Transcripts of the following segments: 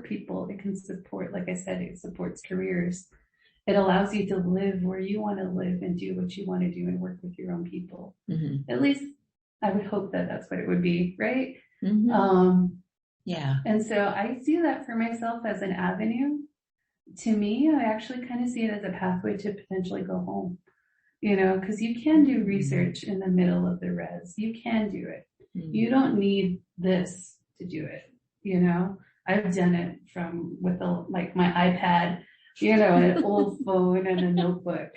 people. It can support, like I said, it supports careers. It allows you to live where you want to live and do what you want to do and work with your own people. Mm-hmm. At least I would hope that that's what it would be, right? Mm-hmm. Yeah. And so I see that for myself as an avenue. To me, I actually kind of see it as a pathway to potentially go home, because you can do research in the middle of the res. You can do it. Mm-hmm. You don't need this to do it. I've done it with my iPad, an old phone and a notebook,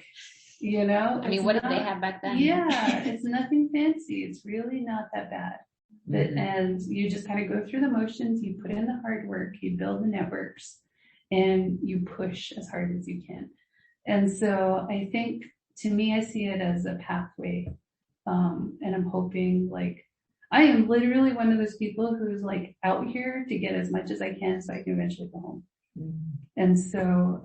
I mean, what did they have back then? Yeah, it's nothing fancy. It's really not that bad. Mm-hmm. And you just kind of go through the motions, you put in the hard work, you build the networks, and you push as hard as you can. And so I think, to me, I see it as a pathway. And I'm hoping, I am literally one of those people who's out here to get as much as I can so I can eventually go home. Mm-hmm. And so,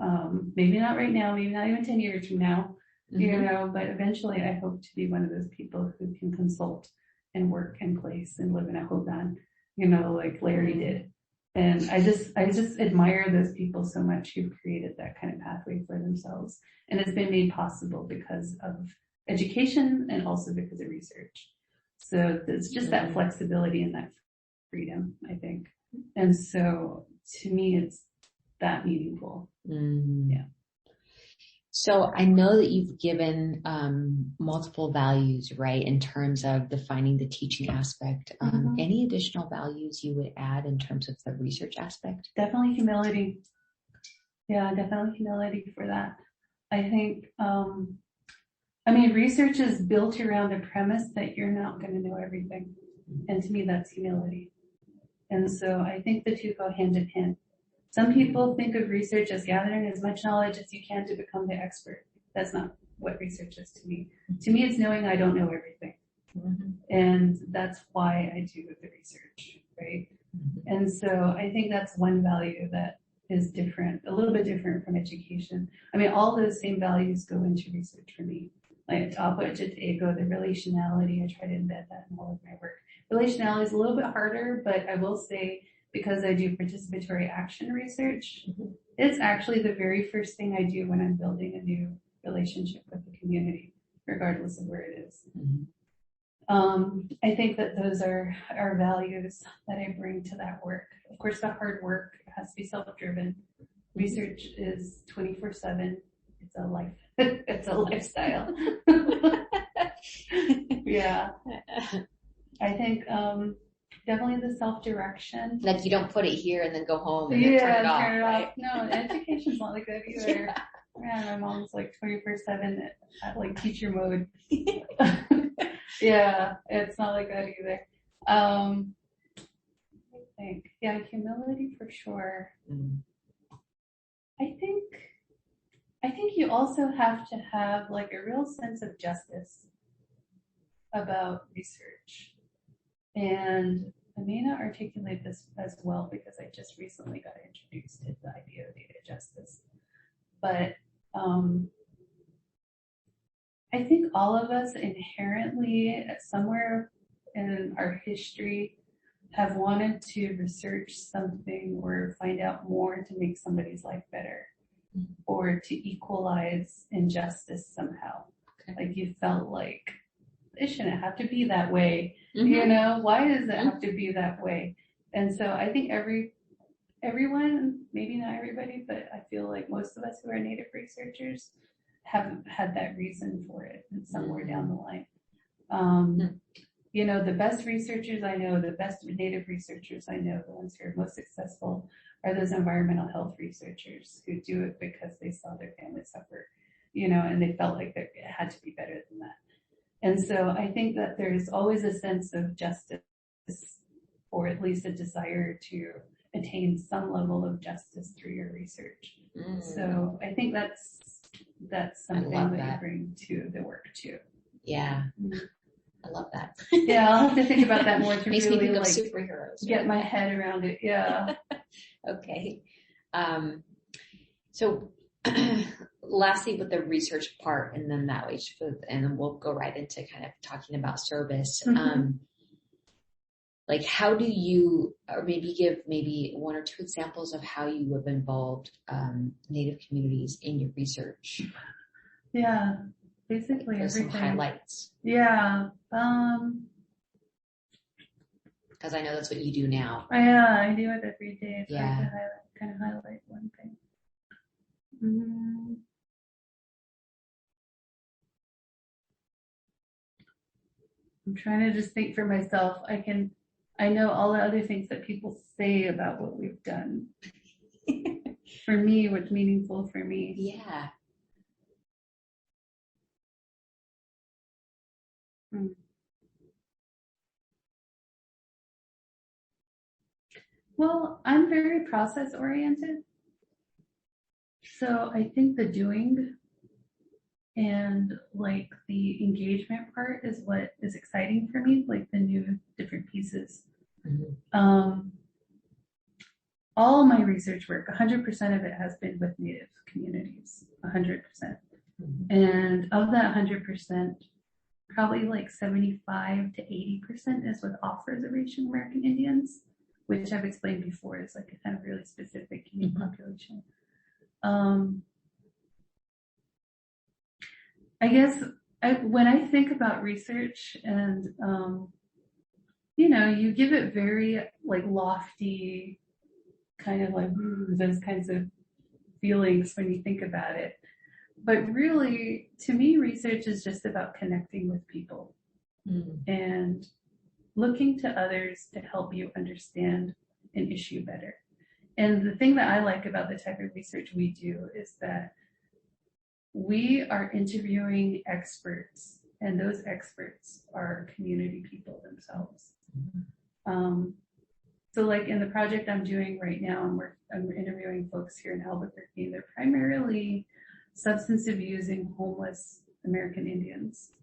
maybe not right now, maybe not even 10 years from now, mm-hmm. But eventually I hope to be one of those people who can consult and work in place and live in a hogan, like Larry did. And I just admire those people so much who've created that kind of pathway for themselves. And it's been made possible because of education and also because of research. So there's just that flexibility and that freedom, I think. And so to me, it's that meaningful. Mm. Yeah. So I know that you've given multiple values, right, in terms of defining the teaching aspect. Mm-hmm. Any additional values you would add in terms of the research aspect? Definitely humility. Yeah, definitely humility for that. I think, research is built around a premise that you're not going to know everything. And to me, that's humility. And so I think the two go hand in hand. Some people think of research as gathering as much knowledge as you can to become the expert. That's not what research is to me. To me, it's knowing I don't know everything. Mm-hmm. And that's why I do the research, right? Mm-hmm. And so I think that's one value that is different, a little bit different from education. All those same values go into research for me. Like opposite ego, the relationality, I try to embed that in all of my work. Relationality is a little bit harder, but I will say, because I do participatory action research, mm-hmm. it's actually the very first thing I do when I'm building a new relationship with the community, regardless of where it is. Mm-hmm. I think that those are values that I bring to that work. Of course, the hard work has to be self-driven. Research is 24/7. It's a life. It's a lifestyle. Yeah. I think definitely the self-direction. Like you don't put it here and then go home and then turn it off, right? No, education's not like that either. Yeah, my mom's 24/7 at teacher mode. Yeah, it's not like that either. I think, humility for sure. Mm. I think you also have to have a real sense of justice about research. And I may not articulate this as well because I just recently got introduced to the idea of data justice. But I think all of us inherently, somewhere in our history, have wanted to research something or find out more to make somebody's life better, mm-hmm. or to equalize injustice somehow. Okay. You felt like it shouldn't have to be that way. Mm-hmm. Why does it have to be that way? And so I think everyone, maybe not everybody, but I feel like most of us who are Native researchers have had that reason for it somewhere mm-hmm. down the line. Mm-hmm. The best researchers I know, the best Native researchers I know, the ones who are most successful are those environmental health researchers who do it because they saw their family suffer, and they felt like it had to be better than that. And so I think that there's always a sense of justice, or at least a desire to attain some level of justice through your research. Mm. So I think that's something that you bring to the work too. Yeah. Mm-hmm. I love that. Yeah, I'll have to think about that more to Makes really me think of superheroes. Get my head around it. Yeah. Okay. So lastly, with the research part, and then that way, and then we'll go right into kind of talking about service. Mm-hmm. Like, how do you, or maybe give maybe one or two examples of how you have involved Native communities in your research? Yeah, basically There's some everything. highlights. Yeah. Because I know that's what you do now. Yeah, I do it every day. It's Yeah. hard to kind of highlight one thing. Mm-hmm. I'm trying to just think for myself. I know all the other things that people say about what we've done. For me, what's meaningful for me. Yeah. Well, I'm very process oriented. So I think the doing and like the engagement part is what is exciting for me, like the new different pieces. Mm-hmm. All my research work, 100% of it has been with Native communities, 100%. Mm-hmm. And of that 100%, probably like 75 to 80% is with off-reservation American Indians, which I've explained before is like a kind of really specific unique mm-hmm. population. I guess when I think about research and, you give it very like lofty, kind of like those kinds of feelings when you think about it. But really, to me, research is just about connecting with people and looking to others to help you understand an issue better. And the thing that I like about the type of research we do is that we are interviewing experts, and those experts are community people themselves. So like in the project I'm doing right now, I'm interviewing folks here in Albuquerque. They're primarily substance abusing, homeless American Indians.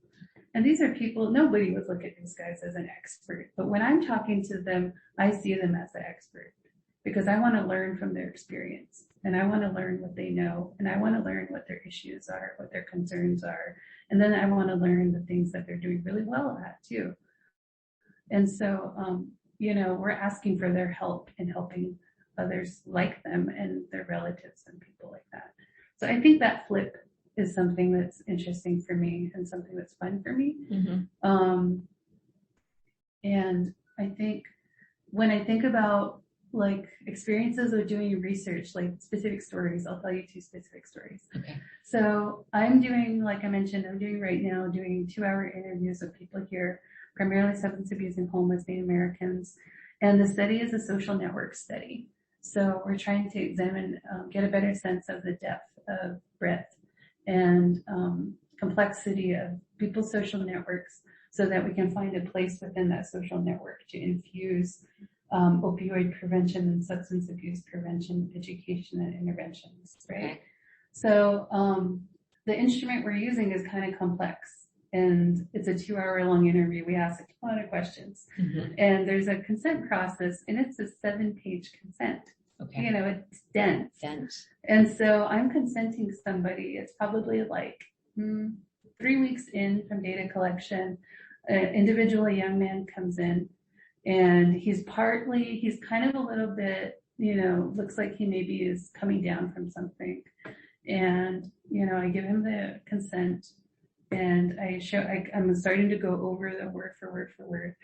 And these are people, nobody would look at these guys as an expert. But when I'm talking to them, I see them as the expert because I want to learn from their experience. And I want to learn what they know. And I want to learn what their issues are, what their concerns are. And then I want to learn the things that they're doing really well at too. And so, we're asking for their help in helping others like them and their relatives and people like that. So I think that flip is something that's interesting for me and something that's fun for me. Mm-hmm. And I think when I think about like experiences of doing research, like specific stories, I'll tell you two specific stories. Okay. So I'm doing, like I mentioned, I'm doing right now, doing 2-hour interviews with people here, primarily substance abuse and homeless Native Americans. And the study is a social network study. So we're trying to examine, get a better sense of the depth of breadth and complexity of people's social networks so that we can find a place within that social network to infuse opioid prevention and substance abuse prevention, education and interventions, right? Okay. So the instrument we're using is kind of complex and it's a 2-hour long interview. We ask a ton of questions and there's a consent process and it's a 7-page consent. Okay. It's dense. And so I'm consenting somebody. It's probably like 3 weeks in from data collection. Individually, a young man comes in and he's kind of a little bit, looks like he maybe is coming down from something. And, I give him the consent and I'm starting to go over the word for word.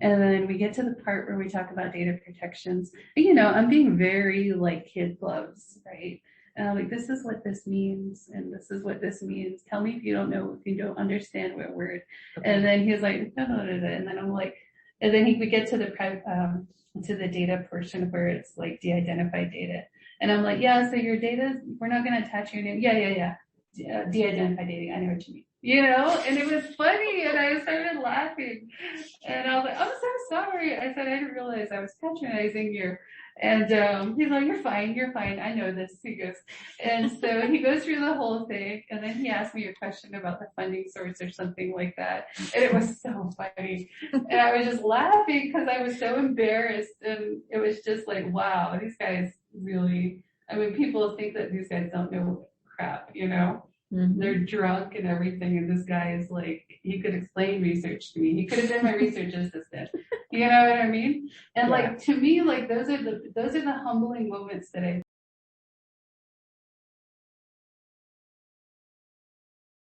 And then we get to the part where we talk about data protections. I'm being very like kid gloves, right? And I'm like, this is what this means, and this is what this means. Tell me if you don't understand what word. Okay. And then he's like, no. And then I'm like, and then we get to the data portion where it's like de-identified data. And I'm like, yeah, so your data, we're not going to attach your name. Yeah. De-identified data. I know what you mean. And it was funny and I started laughing and I was like, I'm so sorry. I said, I didn't realize I was patronizing you. And he's like, you're fine. I know this. He goes, and so he goes through the whole thing and then he asked me a question about the funding source or something like that. And it was so funny. And I was just laughing because I was so embarrassed and it was just like, wow, these guys really, people think that these guys don't know crap, Mm-hmm. They're drunk and everything, and this guy is like, he could explain research to me. He could have been my research assistant. You know what I mean? And Yeah. like, to me, like those are the humbling moments that I